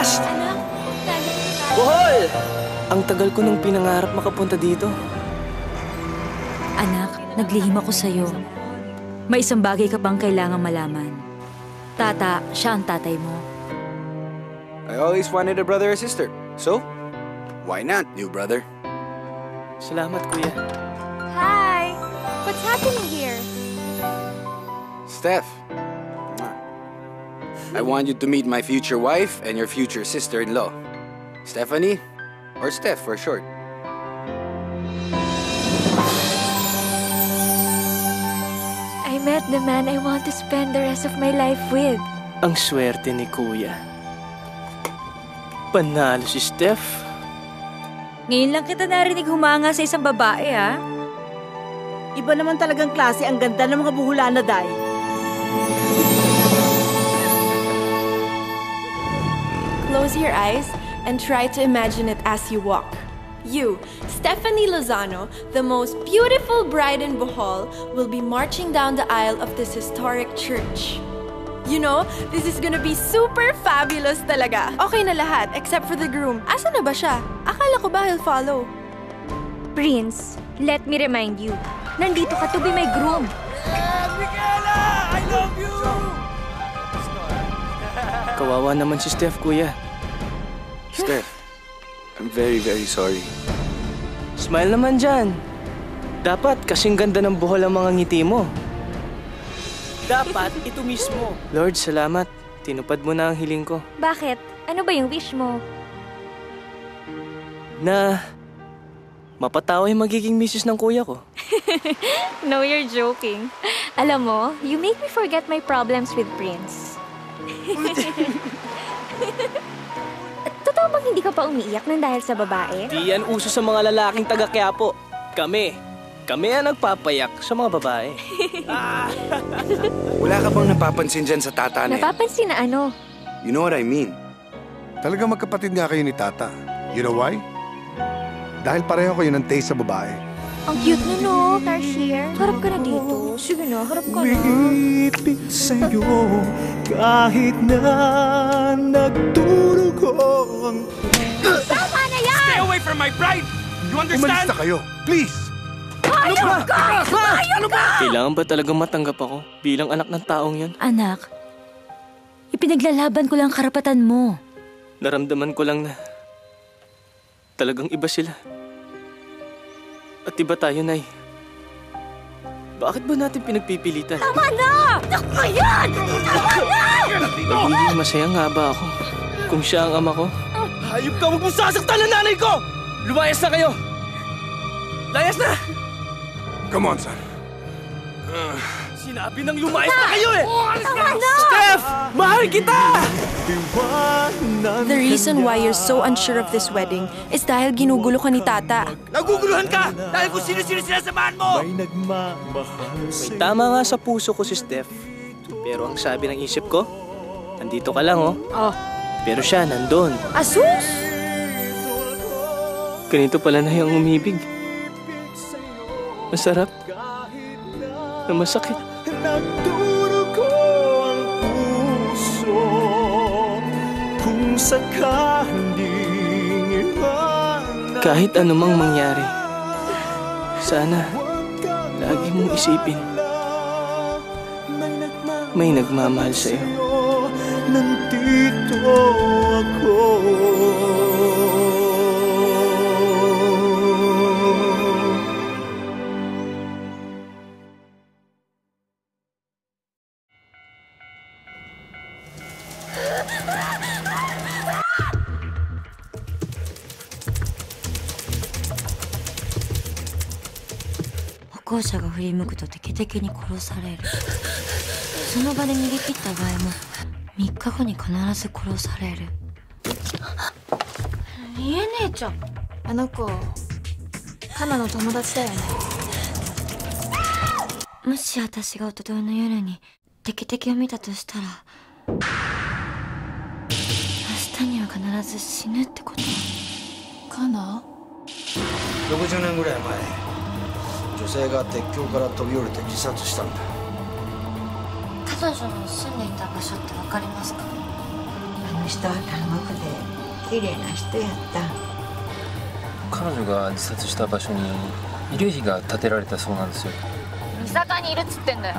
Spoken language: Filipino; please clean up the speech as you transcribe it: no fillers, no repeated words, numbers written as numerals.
last! Anak, nandito tayo. Bohol! Ang tagal ko nung pinangarap makapunta dito. Anak, naglihim ako sa'yo. May isang bagay ka pang kailangan malaman. Tata, siya ang tatay mo. I always wanted a brother or sister. So, why not, new brother? Salamat, kuya. Hi! What's happening here? Steph. I want you to meet my future wife and your future sister-in-law. Stephanie, or Steph for short. I met the man I want to spend the rest of my life with. Ang swerte ni kuya. Panalo si Steph. Ngayon lang kita narinig humanga sa isang babae, ha? Iba naman talagang klase ang ganda ng mga buhula na day. Close your eyes and try to imagine it as you walk. You, Stephanie Lozano, the most beautiful bride in Bohol, will be marching down the aisle of this historic church. You know, this is gonna be super fabulous talaga. Okay na lahat, except for the groom. Asa na ba siya? Akala ko ba he'll follow? Prince, let me remind you, nandito ka to be my groom. Michaela! I love you! Kawawa naman si Steph, kuya. Steph, I'm very, very sorry. Smile naman dyan. Dapat kasing ganda ng buhol ang mga ngiti mo. Dapat ito mismo. Lord, salamat. Tinupad mo na ang hiling ko. Bakit? Ano ba yung wish mo? Na mapatawa yung magiging misis ng kuya ko. No, you're joking. Alam mo, you make me forget my problems with Prince. Totoo bang hindi ka pa umiiyak nang dahil sa babae? Di yan uso sa mga lalaking taga-Quiapo. Kami ang nagpapayak sa mga babae. Wala ka bang napapansin dyan sa tata na yan? Napapansin na ano? You know what I mean? Talaga magkapatid nga kayo ni Tata. You know why? Dahil pareho kayo ng taste sa babae. Ang cute na no, Tarsier. Harap ka na dito. Sige na, harap ka na. Umiipit sa'yo kahit na nagdurugo ang... Tama na yan! Stay away from my bride! You Umalis understand? na kayo, please! Hayop ka! Hayop ka! Kailangan ba talagang matanggap ako bilang anak ng taong yan? Anak, ipinaglalaban ko lang ang karapatan mo. Naramdaman ko lang na talagang iba sila. At iba tayo, Nay. Bakit ba natin pinagpipilitan? Tama na! Tama yan! Tama na! Magiging masaya nga ba ako kung siya ang ama ko? Hayop ka! Huwag mo sasaktan ang nanay ko! Lumayas na kayo! Layas na! Come on, son. Sinabi nang lumayas na kayo eh! Tama na! Steph! Mahal kita! The reason why you're so unsure of this wedding is dahil ginugulo ka ni Tata. Naguguluhan ka! Dahil kung sino-sino sinasamahan mo! may nagmamahal May sa'yo. tama nga sa puso ko si Steph. Pero ang sabi ng isip ko, nandito ka lang oh. Pero siya nandun. Asus! Ganito pala na yung umibig. Masarap. Na masakit. Nagdurugo ang puso kung sakaling iwanan. Kahit anumang mangyari, sana lagi mong isipin, may nagmamahal sa'yo. Nandito ako.歩行者が振り向くと敵々に殺される。その場で逃げ切った場合も3日後に必ず殺される。りえ姉ちゃん。あの子、カナの友達だよね。もし私が一昨日の夜に敵々を見たとしたら、明日には必ず死ぬってこと？カナ60年ぐらい前、女性が鉄橋から飛び降りて自殺したんだ。彼女の住んでいた場所ってわかりますか？の人は単独で綺麗な人やった。彼女が自殺した場所に慰霊碑が建てられたそうなんですよ。三坂にいるっつってんだよ。